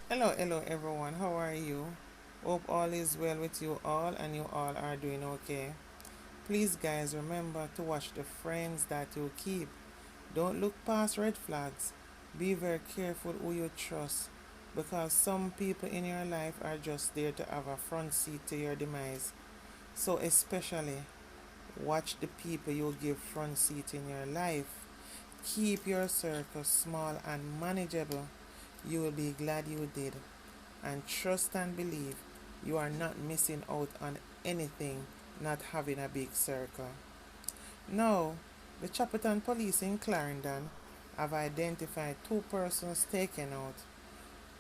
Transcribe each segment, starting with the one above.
Hello everyone. How are you? Hope all is well with you all and you all are doing okay. Please guys remember to watch the friends that you keep. Don't look past red flags. Be very careful who you trust because some people in your life are just there to have a front seat to your demise. So especially watch the people you give front seat in your life. Keep your circle small and manageable. You will be glad you did. And trust and believe you are not missing out on anything not having a big circle. Now, the Chapelton police in Clarendon have identified two persons taken out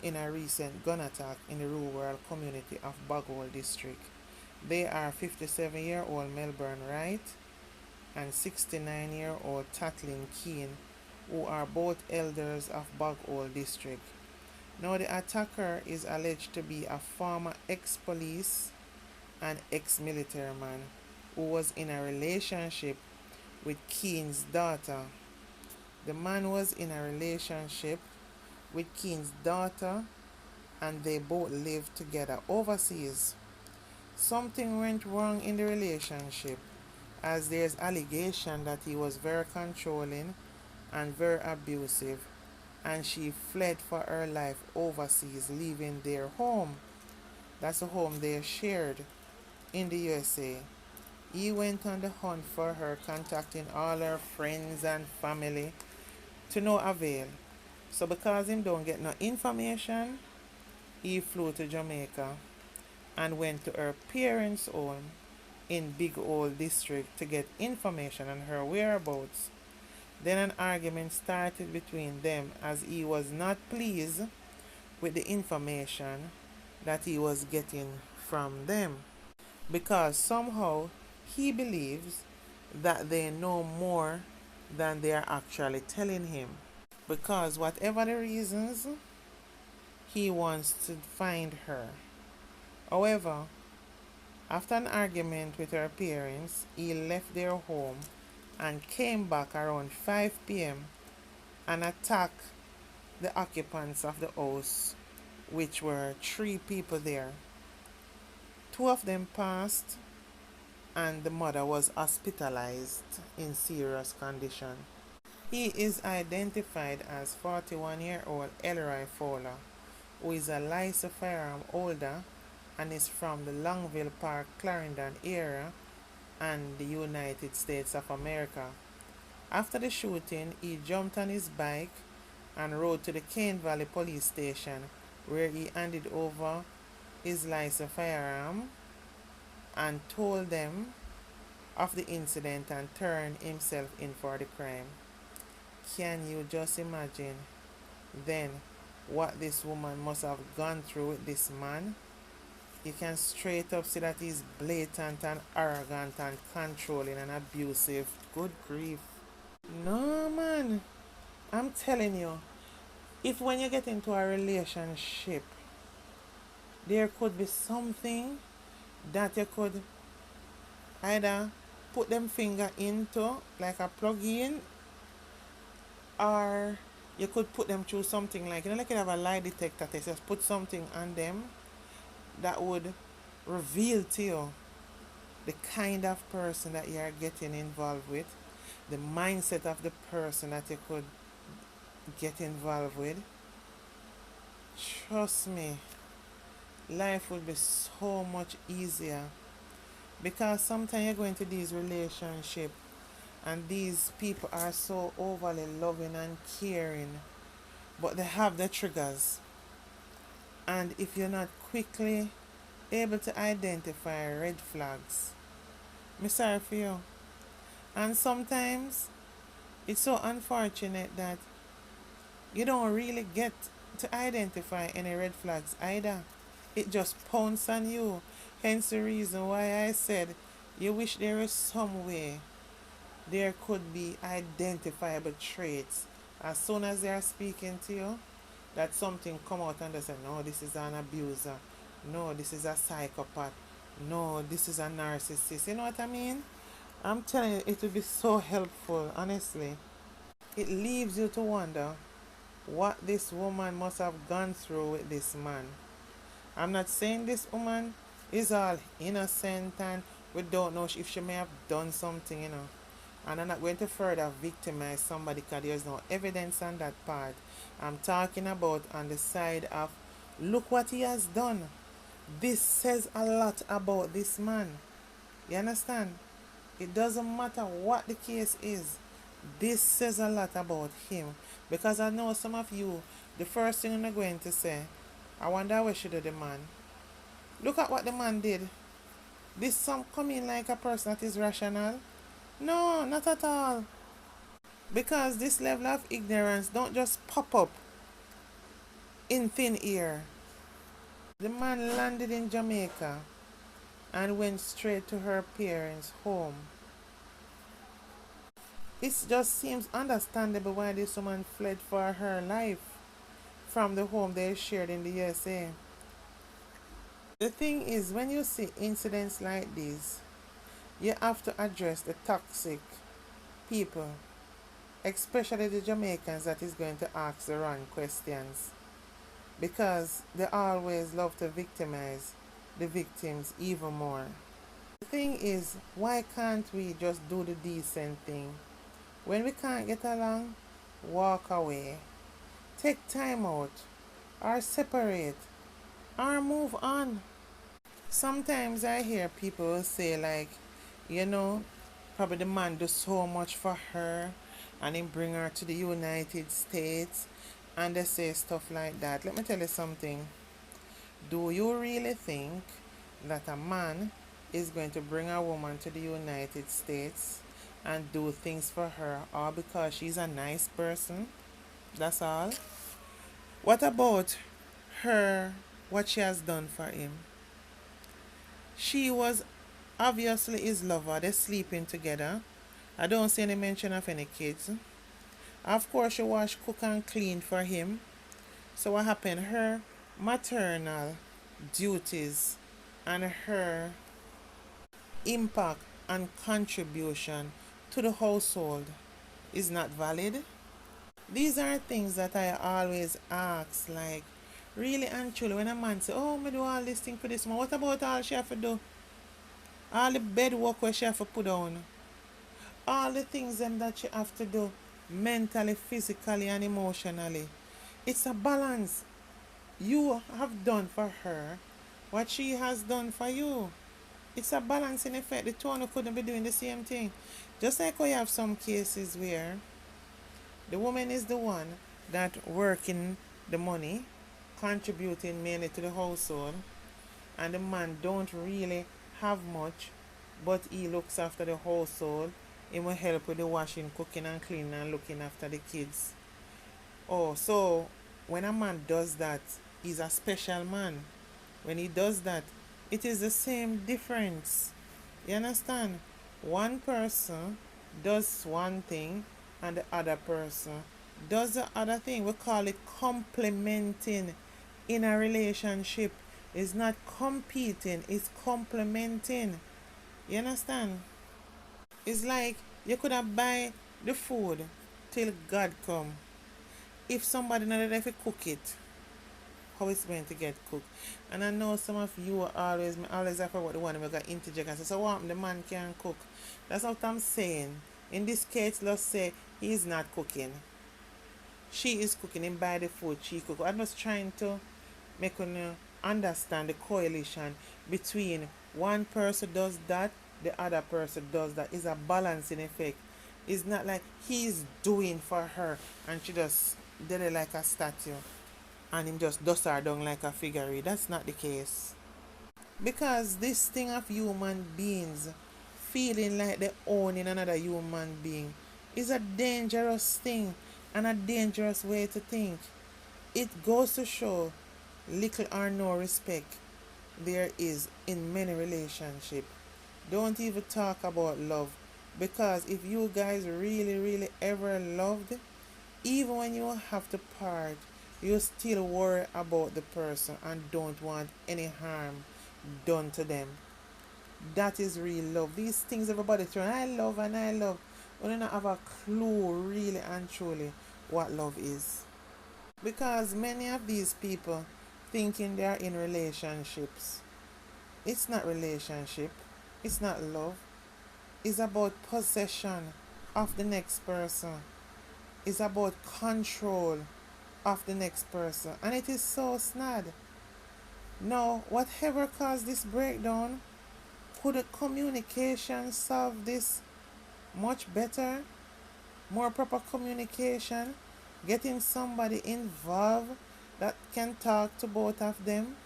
in a recent gun attack in the rural community of Burrell district. They are 57-year-old Melbourne Wright and 69-year-old Tatlin Keane, who are both elders of Burrell district. Now, the attacker is alleged to be a former ex-police and ex-military man who was in a relationship with Keane's daughter. The man was in a relationship with Keane's daughter and they both lived together overseas. Something went wrong in the relationship as there's allegation that he was very controlling and very abusive and she fled for her life overseas, leaving their home. That's a home they shared in the USA. He went on the hunt for her, contacting all her friends and family to no avail. So because him don't get no information, he flew to Jamaica and went to her parents' home in Big Old District to get information on her whereabouts. Then an argument started between them as he was not pleased with the information that he was getting from them because somehow he believes that they know more than they are actually telling him. Because whatever the reasons, he wants to find her. However, after an argument with her parents, he left their home and came back around 5 p.m. and attacked the occupants of the house, which were three people there. Two of them passed, and the mother was hospitalized in serious condition. He is identified as 41-year-old Elroy Fowler, who is a licensed firearm holder and is from the Longville Park, Clarendon area and the United States of America. After the shooting, he jumped on his bike and rode to the Cane Valley Police Station where he handed over his licensed firearm and told them of the incident and turned himself in for the crime. Can you just imagine then what this woman must have gone through with this man? You can straight up see that he's blatant and arrogant and controlling and abusive. Good grief. No, man. I'm telling you, if when you get into a relationship, there could be something that you could either put them finger into, like a plug-in, or you could put them through something like, like you have a lie detector test, just put something on them that would reveal to you the kind of person that you are getting involved with, the mindset of the person that you could get involved with. Trust me, life would be so much easier because sometimes you go into these relationships and these people are so overly loving and caring, but they have the triggers. And if you're not quickly able to identify red flags, I'm sorry for you. And sometimes it's so unfortunate that you don't really get to identify any red flags either. It just pounces on you. Hence the reason why I said you wish there is some way there could be identifiable traits as soon as they are speaking to you, that something come out and they say, no, this is an abuser, no, this is a psychopath, no, this is a narcissist. You know what I mean? I'm telling you, it would be so helpful, honestly. It leaves you to wonder, what this woman must have gone through with this man. I'm not saying this woman is all innocent and we don't know if she may have done something, And I'm not going to further victimize somebody because there's no evidence on that part. I'm talking about on the side of look what he has done. This says a lot about this man. You understand? It doesn't matter what the case is. This says a lot about him. Because I know some of you, the first thing you're going to say, I wonder what should have the man. Look at what the man did. This some come in like a person that is rational? No, not at all. Because this level of ignorance don't just pop up in thin air. The man landed in Jamaica and went straight to her parents' home. It just seems understandable why this woman fled for her life from the home they shared in the USA. The thing is, when you see incidents like this, you have to address the toxic people, especially the Jamaicans that is going to ask the wrong questions, because they always love to victimize the victims even more. The thing is, why can't we just do the decent thing? When we can't get along, walk away, take time out, or separate, or move on. Sometimes I hear people say like, probably the man does so much for her and he bring her to the United States and they say stuff like that. Let me tell you something. Do you really think that a man is going to bring a woman to the United States and do things for her all because she's a nice person? That's all. What about her, what she has done for him? She was obviously his lover. They're sleeping together. I don't see any mention of any kids. Of course, she wash, cook, and clean for him. So what happened? Her maternal duties and her impact and contribution to the household is not valid. These are things that I always ask, like, really and truly, when a man say, oh, me do all this thing for this man, what about all she have to do? All the bed work where she have to put down. All the things them that she have to do mentally, physically, and emotionally. It's a balance. You have done for her what she has done for you. It's a balancing effect. The two of you couldn't be doing the same thing. Just like we have some cases where the woman is the one that working the money, contributing mainly to the household, and the man don't really have much, but he looks after the household. He will help with the washing, cooking, and cleaning, and looking after the kids. Oh, so when a man does that, he's a special man. When he does that, it is the same difference. You understand? One person does one thing and the other person does the other thing. We call it complementing in a relationship. It's not competing, it's complementing. You understand? It's like you could have buy the food till God come. If somebody not there to cook it, how it's going to get cooked. And I know some of you are always have about the one who got interject and say, so what the man can cook. That's what I'm saying. In this case, let's say he is not cooking. She is cooking and buy the food she cook. I'm just trying to make you understand the correlation between one person does that, the other person does that. It's a balancing effect. It's not like he's doing for her and she just did it like a statue and him just dust her down like a figure. That's not the case. Because this thing of human beings feeling like they owning another human being is a dangerous thing and a dangerous way to think. It goes to show little or no respect there is in many relationships. Don't even talk about love, because if you guys really ever loved, even when you have to part, you still worry about the person and don't want any harm done to them. That is real love. These things everybody throw, I love and I love. We don't have a clue really and truly what love is. Because many of these people thinking they are in relationships. It's not relationship. It's not love. It's about possession of the next person. It's about control of the next person. And it is so sad. Now, whatever caused this breakdown, could a communication solve this much better? More proper communication, getting somebody involved that can talk to both of them,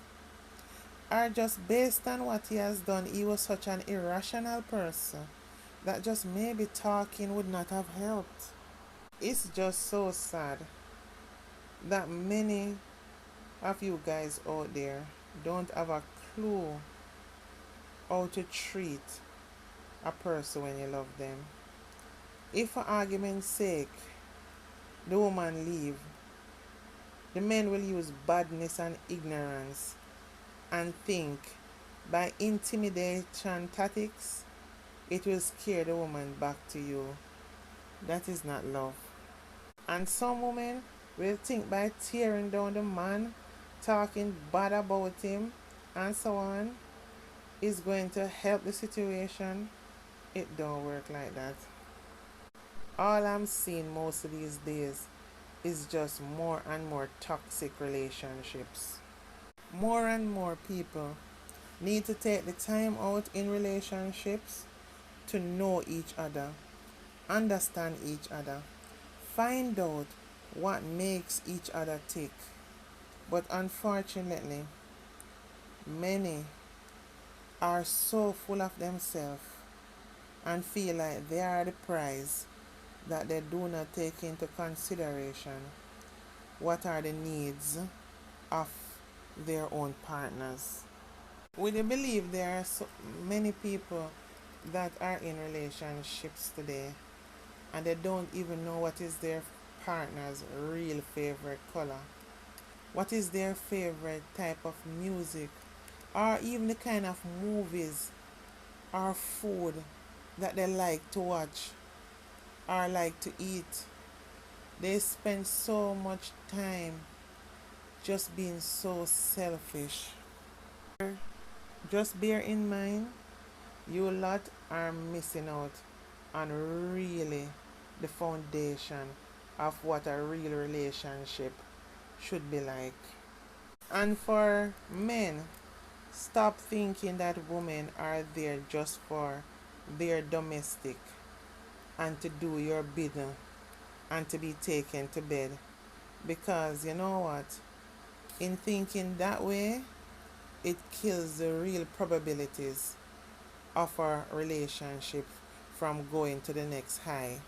or just based on what he has done, he was such an irrational person that just maybe talking would not have helped. It's just so sad that many of you guys out there don't have a clue how to treat a person when you love them. If for argument's sake the woman leave, the men will use badness and ignorance and think by intimidation tactics it will scare the woman back to you. That is not love. And some women will think by tearing down the man, talking bad about him, and so on, is going to help the situation. It don't work like that. All I'm seeing most of these days is just more and more toxic relationships. More and more people need to take the time out in relationships to know each other, understand each other, find out what makes each other tick. But unfortunately, many are so full of themselves and feel like they are the prize that they do not take into consideration what are the needs of their own partners. Would you believe there are so many people that are in relationships today and they don't even know what is their partner's real favorite color? What is their favorite type of music? Or even the kind of movies or food that they like to watch or like to eat. They spend so much time just being so selfish. Just bear in mind, you lot are missing out on really the foundation of what a real relationship should be like. And for men, stop thinking that women are there just for their domestic and to do your bidding and to be taken to bed. Because you know what? In thinking that way, it kills the real probabilities of our relationship from going to the next high.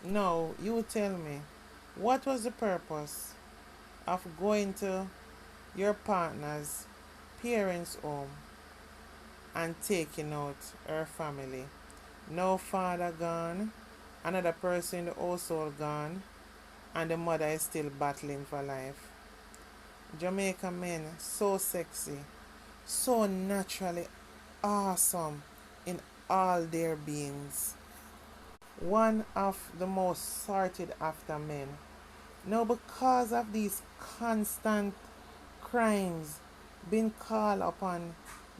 Now, you tell me, what was the purpose of going to your partner's parents' home and taking out her family? No father gone, another person in the household gone, and the mother is still battling for life. Jamaica men, so sexy, so naturally awesome in all their beings. One of the most sorted after men. Now, because of these constant crimes being called upon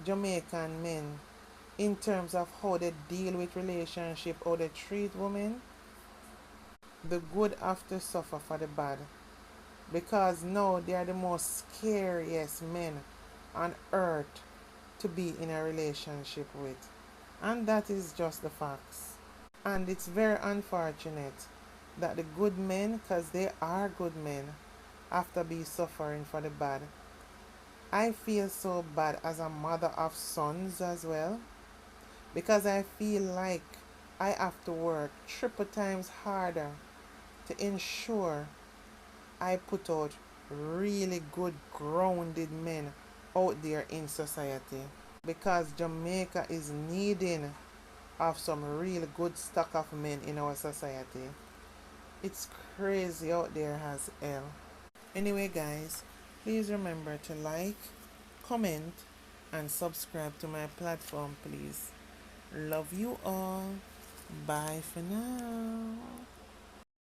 Jamaican men in terms of how they deal with relationship, how they treat women, the good have to suffer for the bad. Because now they are the most scariest men on earth to be in a relationship with. And that is just the facts. And it's very unfortunate that the good men, because they are good men, have to be suffering for the bad. I feel so bad as a mother of sons as well, because I feel like I have to work triple times harder to ensure I put out really good grounded men out there in society, because Jamaica is needing of some really good stock of men in our society. It's crazy out there as hell. Anyway guys, please remember to like, comment and subscribe to my platform please. Love you all. Bye for now.